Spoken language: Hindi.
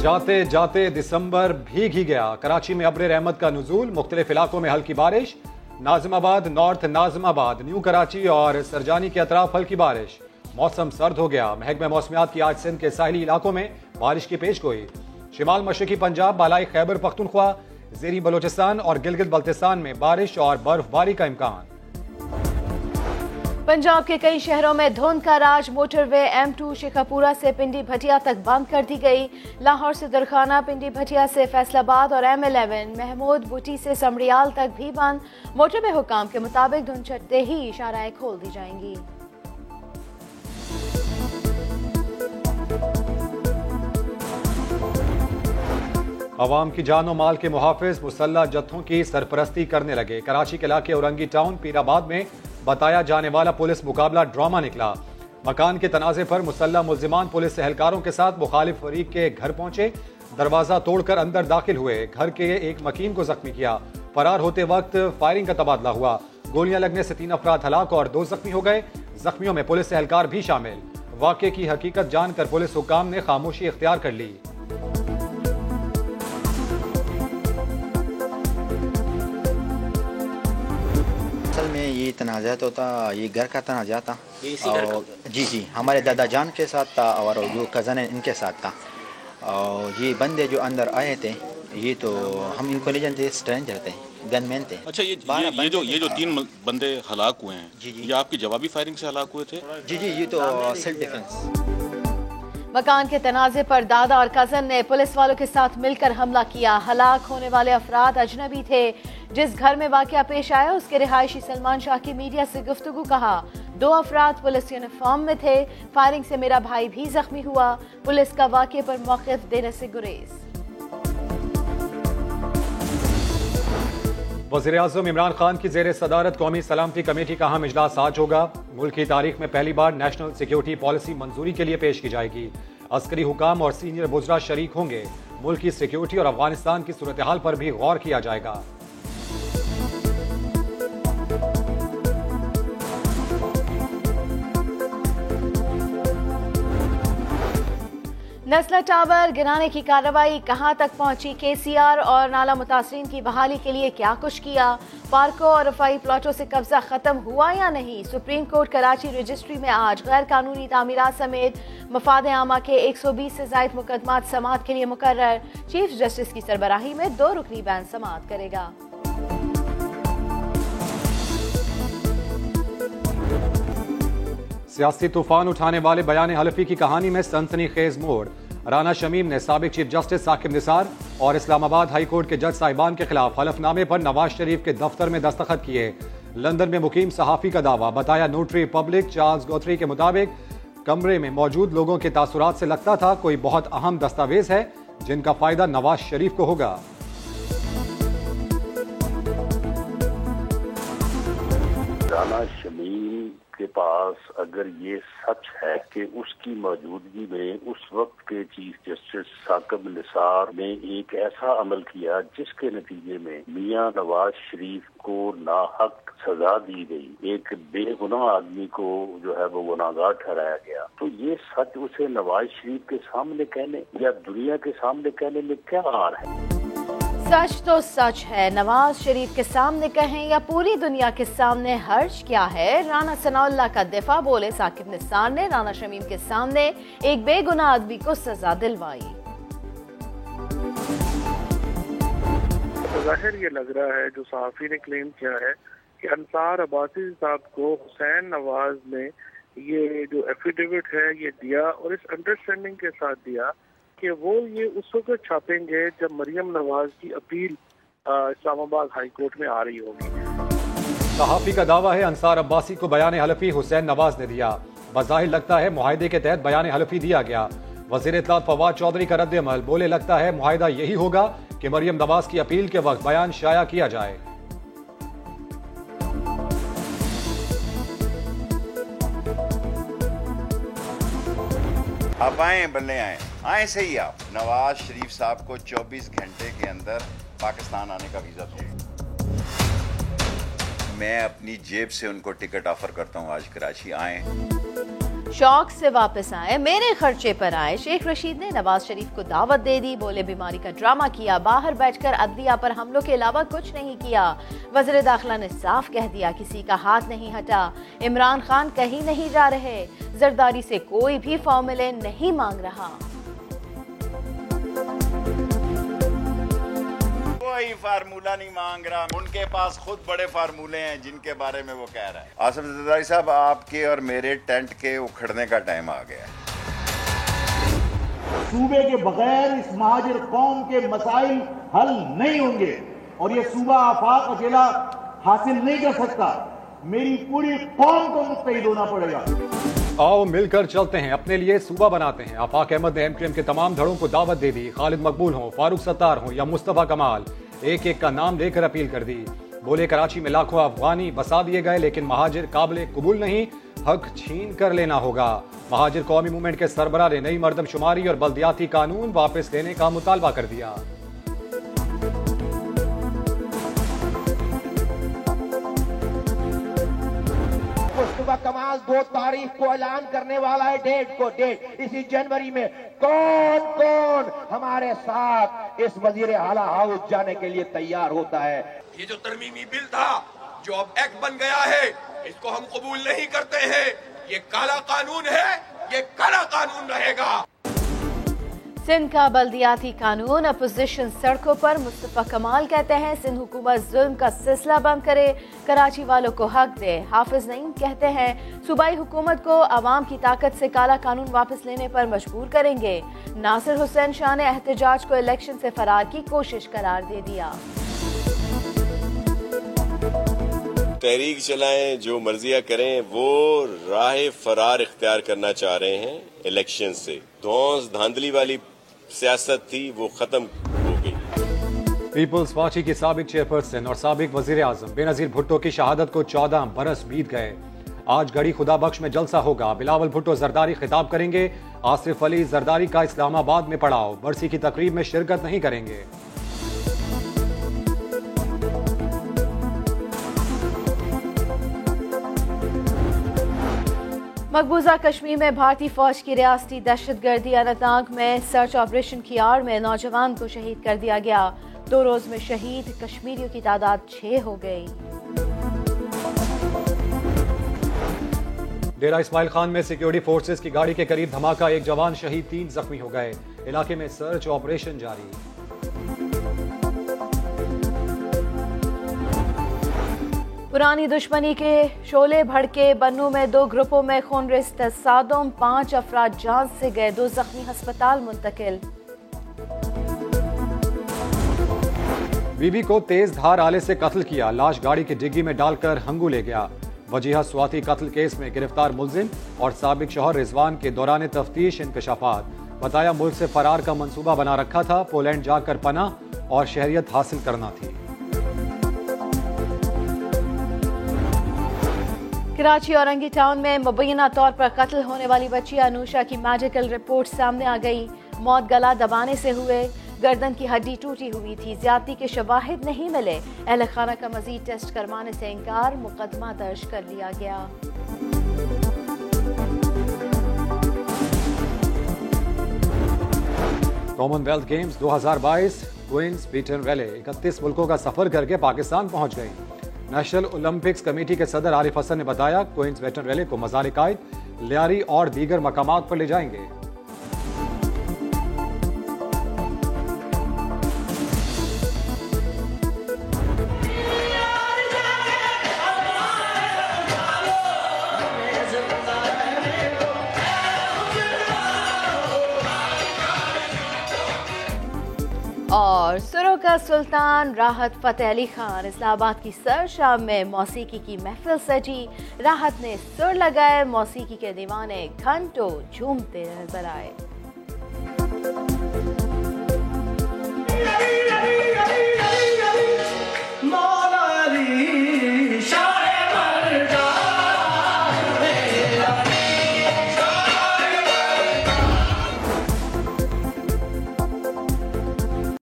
जाते जाते दिसंबर भीग ही गया। कराची में अब्र रहमत का नुज़ूल, मुख्तलिफ इलाकों में हल्की बारिश। नाज़िमाबाद, नॉर्थ नाज़िमाबाद, न्यू कराची और सरजानी के अतराफ हल्की बारिश। मौसम सर्द हो गया। महकमा मौसमियात की आज सिंध के साहिली इलाकों में बारिश की पेशगोई। शिमाल मशरकी पंजाब, बालाई खैबर पख्तूनख्वा, ज़ेरी बलोचिस्तान और गिलगित बल्तिस्तान में बारिश और बर्फबारी का इम्कान। पंजाब के कई शहरों में धुंध का राज। मोटरवे M2 शेखापुरा से पिंडी भटिया तक बंद कर दी गई। लाहौर से दरखाना, पिंडी भटिया से फैसलाबाद और M11 महमूद बुटी से समड़ियाल तक भी बंद। मोटरवे हुकाम के मुताबिक धुंध छटते ही इशाराएं खोल दी जाएंगी। अवाम की जानो माल के मुहाफिज मुसल्लह जत्थों की सरपरस्ती करने लगे। कराची के इलाके औरंगी टाउन पीराबाद में बताया जाने वाला पुलिस मुकाबला ड्रामा निकला। मकान के तनाजे पर मुसल्लह मुल्जिमान पुलिस एहलकारों के साथ मुखालिफ फरीक के घर पहुंचे। दरवाजा तोड़कर अंदर दाखिल हुए। घर के एक मकीन को जख्मी किया। फरार होते वक्त फायरिंग का तबादला हुआ। गोलियां लगने से 3 अफराद हलाक और 2 जख्मी हो गए। जख्मियों में पुलिस एहलकार भी शामिल। वाक़े की हकीकत जानकर पुलिस हुकाम ने खामोशी इख्तियार कर ली। असल में ये तनाज़ा तो था, ये घर का तनाज़ा था और जी हमारे दादा जान के साथ था और जो कज़न है इनके साथ था। और ये बंदे जो अंदर आए थे ये तो हम इनको नहीं जानते, स्ट्रेंजर थे, गनमैन थे। अच्छा, ये जो 3 बंदे हलाक हुए हैं, ये आपकी जवाबी फायरिंग से हलाक हुए थे? जी ये तो सेल्फ डिफेंस। मकान के तनाजे पर दादा और कजन ने पुलिस वालों के साथ मिलकर हमला किया। हलाक होने वाले अफराद अजनबी थे। जिस घर में वाकया पेश आया उसके रिहायशी सलमान शाह की मीडिया से गुफ्तगू कहा। 2 अफराद पुलिस यूनिफॉर्म में थे। फायरिंग से मेरा भाई भी जख्मी हुआ। पुलिस का वाकये पर मौक़िफ़ देने से गुरेज। वज़ीर-ए-आज़म इमरान खान की ज़ेर सदारत कौमी सलामती कमेटी का अहम इजलास आज होगा। मुल्क की तारीख में पहली बार नेशनल सिक्योरिटी पॉलिसी मंजूरी के लिए पेश की जाएगी। अस्करी हुकाम और सीनियर वुज़रा शरीक होंगे। मुल्क की सिक्योरिटी और अफगानिस्तान की सूरत हाल पर भी गौर किया जाएगा। नस्ला टावर गिराने की कार्रवाई कहां तक पहुंची? KCR और नाला मुतासरीन की बहाली के लिए क्या कुछ किया? पार्कों और रफाई प्लाटों से कब्जा खत्म हुआ या नहीं? सुप्रीम कोर्ट कराची रजिस्ट्री में आज गैर कानूनी तामीरात समेत मफाद आमा के 120 से जायद मुकदमात समाअत के लिए मुकर्रर। चीफ जस्टिस की सरबराही में 2 रुकनी बेंच समाअत करेगा। सियासी तूफान उठाने वाले बयान हलफी की कहानी में सनसनीखेज मोड़। राना शमीम ने साबिक चीफ जस्टिस साकिब निसार और इस्लामाबाद हाई कोर्ट के जज साहिबान के खिलाफ हलफनामे पर नवाज शरीफ के दफ्तर में दस्तखत किए। लंदन में मुकीम सहाफी का दावा। बताया नोटरी पब्लिक चार्ल्स गौथरी के मुताबिक कमरे में मौजूद लोगों के तासुरात से लगता था कोई बहुत अहम दस्तावेज है जिनका फायदा नवाज शरीफ को होगा। राना शमीम के पास अगर ये सच है कि उसकी मौजूदगी में उस वक्त के चीफ जस्टिस साकिब निसार ने एक ऐसा अमल किया जिसके नतीजे में मियां नवाज शरीफ को नाहक सजा दी गई, एक बेगुनाह आदमी को जो है वो गुनाहगार ठहराया गया, तो ये सच उसे नवाज शरीफ के सामने कहने या दुनिया के सामने कहने में क्या हार है? सच तो सच है। नवाज शरीफ के सामने कहें या पूरी दुनिया के सामने, हर्ज क्या है? राना सनाउल्लाह का दिफा। बोले साकिब निसार ने राना शमीम के सामने एक बेगुनाह आदमी को सजा दिलवाई। जाहिर ये लग रहा है जो सहाफी ने क्लेम किया है कि अंसार अब्बासी साहब को हुसैन नवाज ने ये जो एफिडेविट है ये दिया और इस अंडरस्टैंडिंग के साथ दिया कि वो ये उस वक्त छापेंगे जब मरियम नवाज की अपील इस्लामाबाद हाई कोर्ट में आ रही होगी। सहाफी का दावा है अंसार अब्बासी को बयान हलफी हुसैन नवाज ने दिया। बज़ाहिर लगता है मुआहदे के तहत बयान हलफी दिया गया। वज़ीर इत्तलात फवाद चौधरी का रद्द अमल। बोले लगता है मुआहदा यही होगा कि मरियम नवाज की अपील के वक्त बयान शाया किया जाए। आप आए बल्ले आए से ही आप। नवाज शरीफ साहब को 24 घंटे के अंदर पाकिस्तान आने का वीजा दो। मैं अपनी जेब से उनको टिकट ऑफर करता हूं, आज कराची आए। शौक से वापस आए, मेरे खर्चे पर आए। शेख रशीद ने नवाज शरीफ को दावत दे दी, बोले बीमारी का ड्रामा किया, बाहर बैठकर अदलिया पर हमलों के अलावा कुछ नहीं किया। वज़ीर दाखिला ने साफ कह दिया, किसी का हाथ नहीं हटा। इमरान खान कहीं नहीं जा रहे, जरदारी से कोई भी फॉर्मूले नहीं मांग रहा। कोई फार्मूला नहीं मांग रहा, उनके पास खुद बड़े फार्मूले हैं जिनके बारे में वो कह रहा है। आसिफ जरदारी साहब, आपके और मेरे टेंट के उखड़ने का टाइम आ गया। सूबे के बगैर इस महाजिर कौम के मसाइल हल नहीं होंगे और ये सूबा आफाक अकेला हासिल नहीं कर सकता। मेरी पूरी कौम को मुत्तहिद होना पड़ेगा। आओ मिलकर चलते हैं, अपने लिए सूबा बनाते हैं। आफाक अहमद ने एमक्यूएम के तमाम धड़ों को दावत दे दी। खालिद मकबूल हो, फारूक सत्तार हो या मुस्तफा कमाल, एक एक का नाम लेकर अपील कर दी। बोले कराची में लाखों अफगानी बसा दिए गए, लेकिन महाजिर काबिल कबूल नहीं, हक छीन कर लेना होगा। महाजिर कौमी मूवमेंट के सरबराह ने नई मर्दमशुमारी और बल्दियाती कानून वापस लेने का मुतालबा कर दिया। मुस्तफा कमाल 2 तारीख को ऐलान करने वाला है, डेट इसी जनवरी में। कौन हमारे साथ इस वजीर आला हाउस जाने के लिए तैयार होता है? ये जो तरमीमी बिल था, जो अब एक्ट बन गया है, इसको हम कबूल नहीं करते हैं। ये काला कानून है, ये काला कानून रहेगा। सिंध का बल्दियाती कानून, अपोजिशन सड़कों पर। मुस्तफा कमाल कहते हैं सिंध हुकूमत जुल्म का सिलसिला बंद करे, कराची वालों को हक दे। हाफिज नईम कहते हैं सूबाई हुकूमत को अवाम की ताकत से काला कानून वापस लेने पर मजबूर करेंगे। नासिर हुसैन शाह ने एहतजाज को इलेक्शन से फरार की कोशिश करार दे दिया। तहरीक चलाएं, जो मर्जियां करें, वो राह फरार इख्तियार करना चाह रहे हैं इलेक्शन से। धौंस धांधली वाली सियासत थी, वो खत्म हो गई। पीपुल्स पार्टी की साबिक चेयरपर्सन और साबिक वजीर आजम बेनजीर भुट्टो की शहादत को 14 बरस बीत गए। आज गढ़ी खुदा बख्श में जलसा होगा। बिलावल भुट्टो जरदारी खिताब करेंगे। आसिफ अली जरदारी का इस्लामाबाद में पड़ाव, बरसी की तकरीब में शिरकत नहीं करेंगे। मकबूजा कश्मीर में भारतीय फौज की रियासती दहशतगर्दी अनंतनाग में सर्च ऑपरेशन की आड़ में नौजवान को शहीद कर दिया गया। 2 रोज में शहीद कश्मीरियों की तादाद 6 हो गई। डेरा इस्माइल खान में सिक्योरिटी फोर्सेस की गाड़ी के करीब धमाका, 1 जवान शहीद, 3 जख्मी हो गए। इलाके में सर्च ऑपरेशन जारी। पुरानी दुश्मनी के शोले भड़के, बन्नू में 2 ग्रुपों में खूनरेज़ तसादुम, 5 अफराद जान से गए, 2 जख्मी अस्पताल मुंतकिल। बीबी को तेज धार आले से कत्ल किया, लाश गाड़ी की डिग्गी में डालकर हंगू ले गया। वजीहा स्वाति कत्ल केस में गिरफ्तार मुलजिम और साबिक शौहर रिजवान के दौरान तफ्तीश इंकशाफात। बताया मुल्क से फरार का मंसूबा बना रखा था, पोलैंड जाकर पनाह और शहरियत हासिल करना थी। कराची औरंगी टाउन में मुबैना तौर पर कत्ल होने वाली बच्ची अनुषा की मेडिकल रिपोर्ट सामने आ गई। मौत गला दबाने से हुए, गर्दन की हड्डी टूटी हुई थी। ज्यादती के शवाहिद नहीं मिले। अहल खाना का मजीद टेस्ट करवाने से इनकार, मुकदमा दर्ज कर लिया गया। कॉमनवेल्थ गेम्स 2022 क्वींस बीटन वैले 31 मुल्कों का सफर करके पाकिस्तान पहुंच गई। नेशनल ओलंपिक्स कमेटी के सदर आरिफ हसन ने बताया क्वींस बीटन वैले को मज़ार-ए-कायद, लियारी और दीगर मकामात पर ले जाएंगे। और सुरों का सुल्तान राहत फतेह अली खान, इस्लामाबाद की सर शाम में मौसीकी की महफिल सजी। राहत ने सुर लगाए, मौसीकी के दीवाने घंटों झूमते नजर आए।